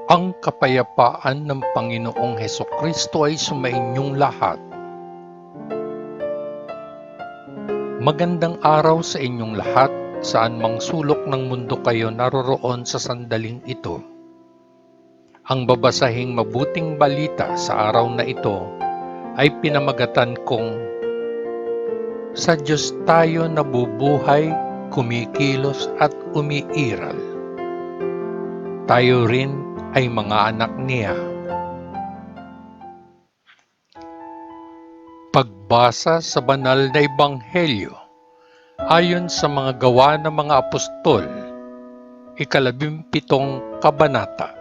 Ang kapayapaan ng Panginoong Hesukristo ay sumainyong lahat. Magandang araw sa inyong lahat, saan mang sulok ng mundo kayo naroroon sa sandaling ito. Ang babasahing mabuting balita sa araw na ito ay pinamagatan kong sa Diyos tayo nabubuhay, kumikilos at umiiral. Tayo rin ay mga anak niya. Pagbasa sa banal na ebanghelyo ayon sa mga gawa ng mga apostol, 17 kabanata.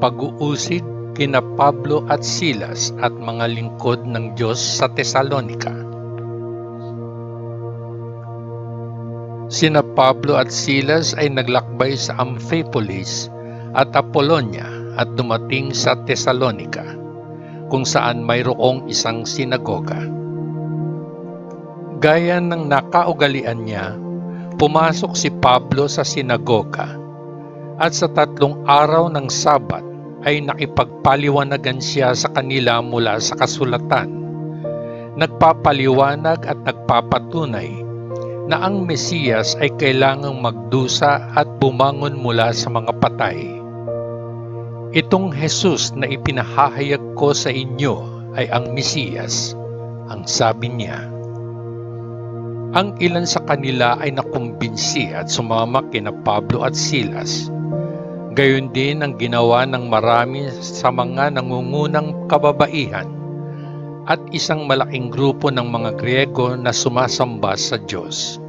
Pag-uusig kina Pablo at Silas at mga lingkod ng Diyos sa Tesalonica. Sina Pablo at Silas ay naglakbay sa Amphipolis at Apollonia at dumating sa Tesalonica, kung saan mayroong isang sinagoga. Gaya ng nakaugalian niya, pumasok si Pablo sa sinagoga at sa 3 araw ng Sabat ay nakipagpaliwanagan siya sa kanila mula sa kasulatan. Nagpapaliwanag at nagpapatunay na ang Mesiyas ay kailangang magdusa at bumangon mula sa mga patay. Itong Jesus na ipinahahayag ko sa inyo ay ang Mesiyas, ang sabi niya. Ang ilan sa kanila ay nakumbinsi at sumama kina Pablo at Silas. Gayon din ang ginawa ng marami sa mga nangungunang kababaihan at isang malaking grupo ng mga Griego na sumasamba sa Diyos.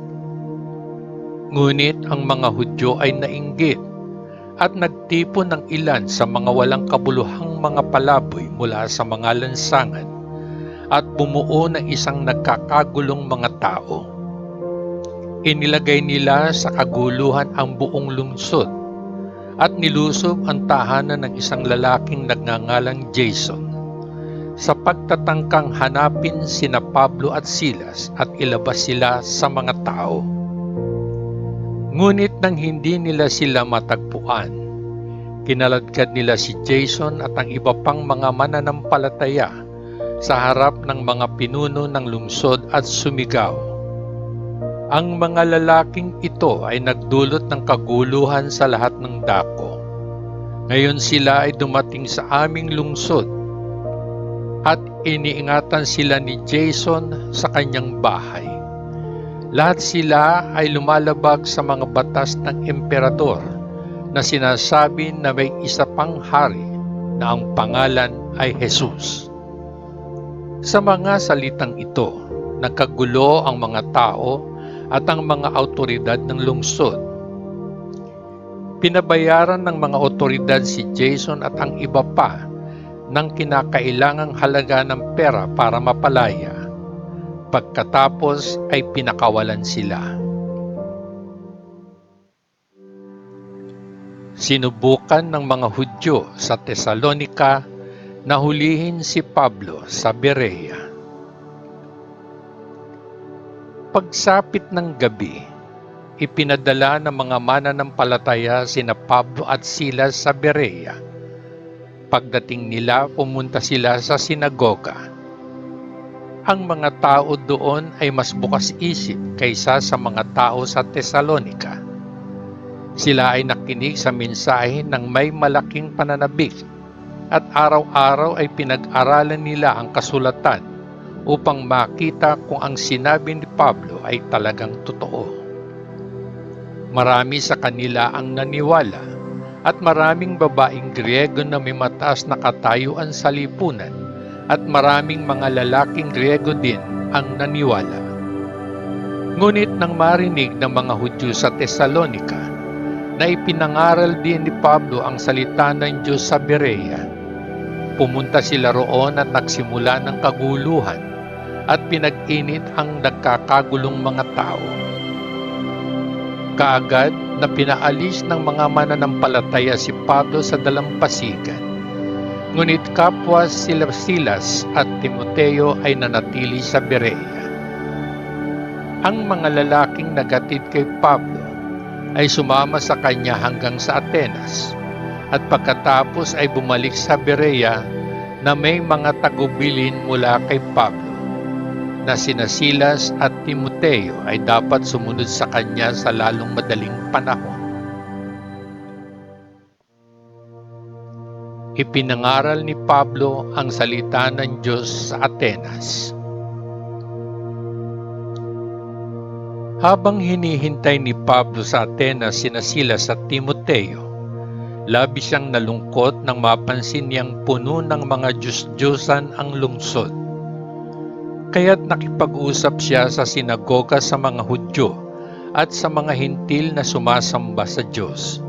Ngunit ang mga Hudyo ay nainggit at nagtipon ng ilan sa mga walang kabuluhang mga palaboy mula sa mga lansangan at bumuo ng isang nagkakagulong mga tao. Inilagay nila sa kaguluhan ang buong lungsod at nilusob ang tahanan ng isang lalaking nagngangalang Jason sa pagtatangkang hanapin sina Pablo at Silas at ilabas sila sa mga tao. Ngunit nang hindi nila sila matagpuan, kinaladkad nila si Jason at ang iba pang mga mananampalataya sa harap ng mga pinuno ng lungsod at sumigaw. Ang mga lalaking ito ay nagdulot ng kaguluhan sa lahat ng dako. Ngayon sila ay dumating sa aming lungsod at iniingatan sila ni Jason sa kanyang bahay. Lahat sila ay lumalabag sa mga batas ng emperador na sinasabi na may isa pang hari na ang pangalan ay Jesus. Sa mga salitang ito, nagkagulo ang mga tao at ang mga awtoridad ng lungsod. Pinabayaran ng mga awtoridad si Jason at ang iba pa ng kinakailangang halaga ng pera para mapalaya. Pagkatapos ay pinakawalan sila. Sinubukan ng mga Hudyo sa Tesalonica na hulihin si Pablo sa Berea. Pagsapit ng gabi, ipinadala ng mga mananampalataya sina Pablo at Silas sa Berea. Pagdating nila, pumunta sila sa sinagoga. Ang mga tao doon ay mas bukas isip kaysa sa mga tao sa Tesalonica. Sila ay nakinig sa mensahe ng may malaking pananabik at araw-araw ay pinag-aralan nila ang kasulatan upang makita kung ang sinabi ni Pablo ay talagang totoo. Marami sa kanila ang naniwala at maraming babaeng Griego na may mataas na katayuan sa lipunan at maraming mga lalaking Griego din ang naniwala. Ngunit nang marinig ng mga Hudyo sa Tesalonica na ipinangaral din ni Pablo ang salita ng Diyos sa Berea, pumunta sila roon at nagsimula ng kaguluhan at pinag-init ang nagkakagulong mga tao. Kaagad na pinaalis ng mga mananampalataya si Pablo sa dalampasigan. Ngunit kapwa sila Silas at Timoteo ay nanatili sa Berea. Ang mga lalaking nagatid kay Pablo ay sumama sa kanya hanggang sa Atenas, at pagkatapos ay bumalik sa Berea na may mga tagubilin mula kay Pablo, na sina Silas at Timoteo ay dapat sumunod sa kanya sa lalong madaling panahon. Ipinangaral ni Pablo ang salita ng Diyos sa Atenas. Habang hinihintay ni Pablo sa Atenas sina Silas at Timoteo, labis siyang nalungkot nang mapansin niyang puno ng mga Diyos-Diyosan ang lungsod. Kaya't nakipag-usap siya sa sinagoga sa mga Hudyo at sa mga Hintil na sumasamba sa Diyos,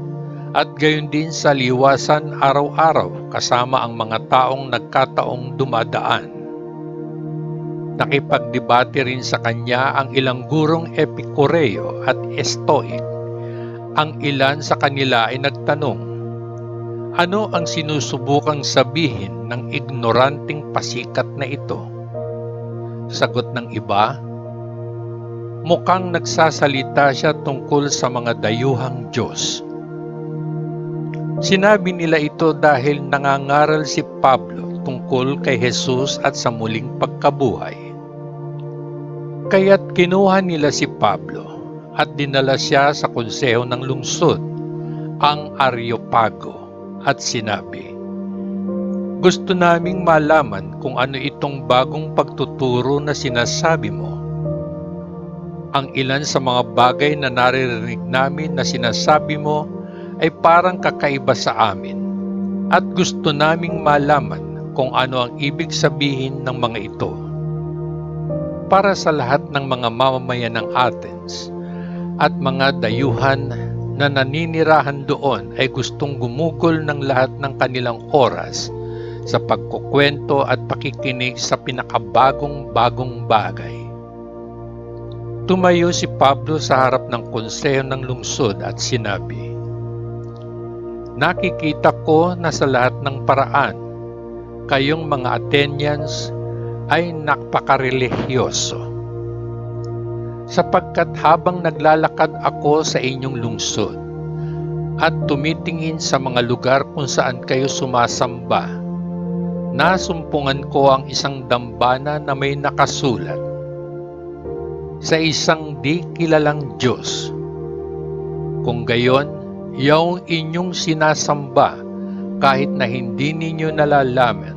at gayon din sa liwasan araw-araw kasama ang mga taong nagkataong dumadaan. Nakipagdebate rin sa kanya ang ilang gurong Epikureo at Stoic. Ang ilan sa kanila ay nagtanong, ano ang sinusubukang sabihin ng ignoranting pasikat na ito? Sagot ng iba, mukhang nagsasalita siya tungkol sa mga dayuhang Diyos. Sinabi nila ito dahil nangangaral si Pablo tungkol kay Jesus at sa muling pagkabuhay. Kaya't kinuha nila si Pablo at dinala siya sa konseho ng lungsod, ang Areopago, at sinabi, gusto naming malaman kung ano itong bagong pagtuturo na sinasabi mo. Ang ilan sa mga bagay na naririnig namin na sinasabi mo ay parang kakaiba sa amin, at gusto naming malaman kung ano ang ibig sabihin ng mga ito. Para sa lahat ng mga mamamayan ng Athens at mga dayuhan na naninirahan doon ay gustong gumugol ng lahat ng kanilang oras sa pagkukwento at pakikinig sa pinakabagong-bagong bagay. Tumayo si Pablo sa harap ng konseho ng lungsod at sinabi, nakikita ko na sa lahat ng paraan, kayong mga Athenians ay napakarelihiyoso. Sapagkat habang naglalakad ako sa inyong lungsod at tumitingin sa mga lugar kung saan kayo sumasamba, nasumpungan ko ang isang dambana na may nakasulat, sa isang di kilalang Diyos. Kung gayon, yung inyong sinasamba kahit na hindi ninyo nalalaman,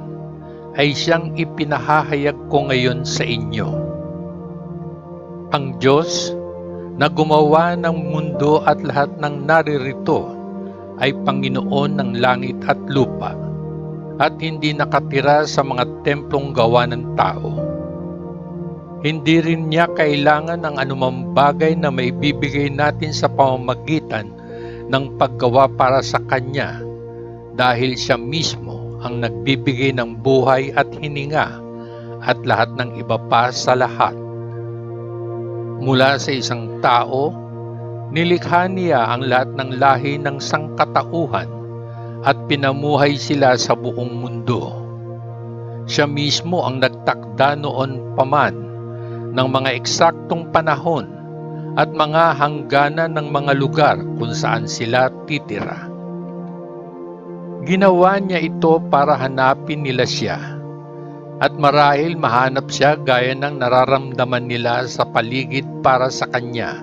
ay siyang ipinahahayag ko ngayon sa inyo. Ang Diyos na gumawa ng mundo at lahat ng naririto ay Panginoon ng langit at lupa, at hindi nakatira sa mga templong gawa ng tao. Hindi rin niya kailangan ng anumang bagay na maibibigay natin sa pamamagitan ng paggawa para sa Kanya, dahil siya mismo ang nagbibigay ng buhay at hininga at lahat ng iba pa sa lahat. Mula sa isang tao, nilikha niya ang lahat ng lahi ng sangkatauhan at pinamuhay sila sa buong mundo. Siya mismo ang nagtakda noon paman ng mga eksaktong panahon at mga hangganan ng mga lugar kung saan sila titira. Ginawa niya ito para hanapin nila siya, at marahil mahanap siya gaya ng nararamdaman nila sa paligid para sa kanya.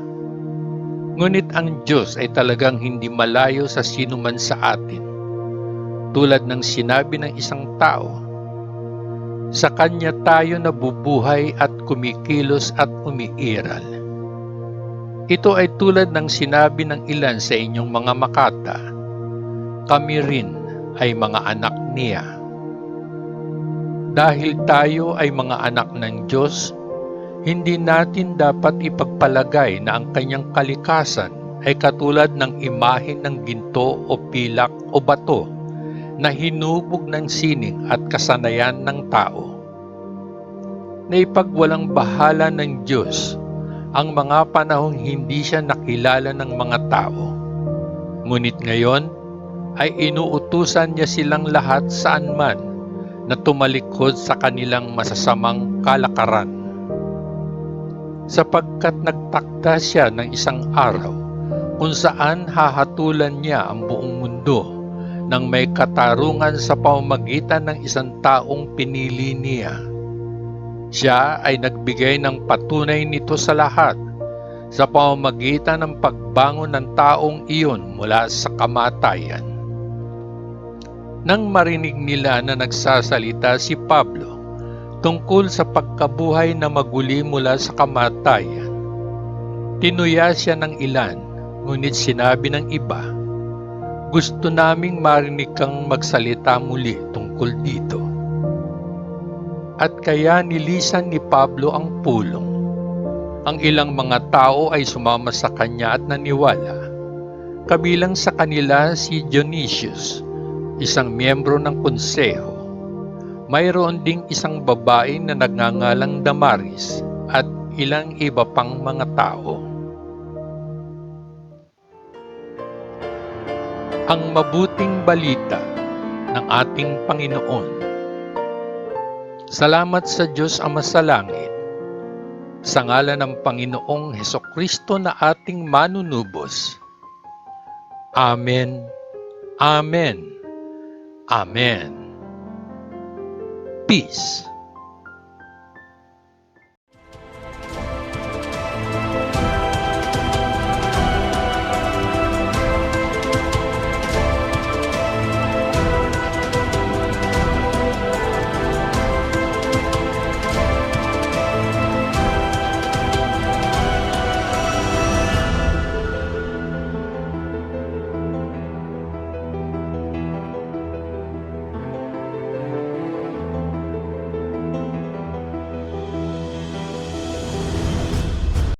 Ngunit ang Diyos ay talagang hindi malayo sa sinuman sa atin. Tulad ng sinabi ng isang tao, sa Kanya tayo nabubuhay at kumikilos at umiiral. Ito ay tulad ng sinabi ng ilan sa inyong mga makata, kami rin ay mga anak niya. Dahil tayo ay mga anak ng Diyos, hindi natin dapat ipagpalagay na ang kanyang kalikasan ay katulad ng imahen ng ginto o pilak o bato na hinubog ng sining at kasanayan ng tao. Naipagwalang bahala ng Diyos ang mga panahong hindi siya nakilala ng mga tao. Ngunit ngayon ay inuutusan niya silang lahat saan man na tumalikod sa kanilang masasamang kalakaran. Sapagkat nagtakda siya ng isang araw kung kung saan hahatulan niya ang buong mundo nang may katarungan sa pamamagitan ng isang taong pinili niya. Siya ay nagbigay ng patunay nito sa lahat sa pamamagitan ng pagbangon ng taong iyon mula sa kamatayan. Nang marinig nila na nagsasalita si Pablo tungkol sa pagkabuhay na maguli mula sa kamatayan, tinuya siya ng ilan, ngunit sinabi ng iba, "Gusto naming marinig kang magsalita muli tungkol dito." At kaya nilisan ni Pablo ang pulong. Ang ilang mga tao ay sumama sa kanya at naniwala. Kabilang sa kanila si Dionysius, isang miyembro ng konseho. Mayroon ding isang babae na nagngangalang Damaris at ilang iba pang mga tao. Ang mabuting balita ng ating Panginoon. Salamat sa Diyos Ama sa langit. Sa ngalan ng Panginoong Hesukristo na ating manunubos. Amen. Amen. Amen. Peace.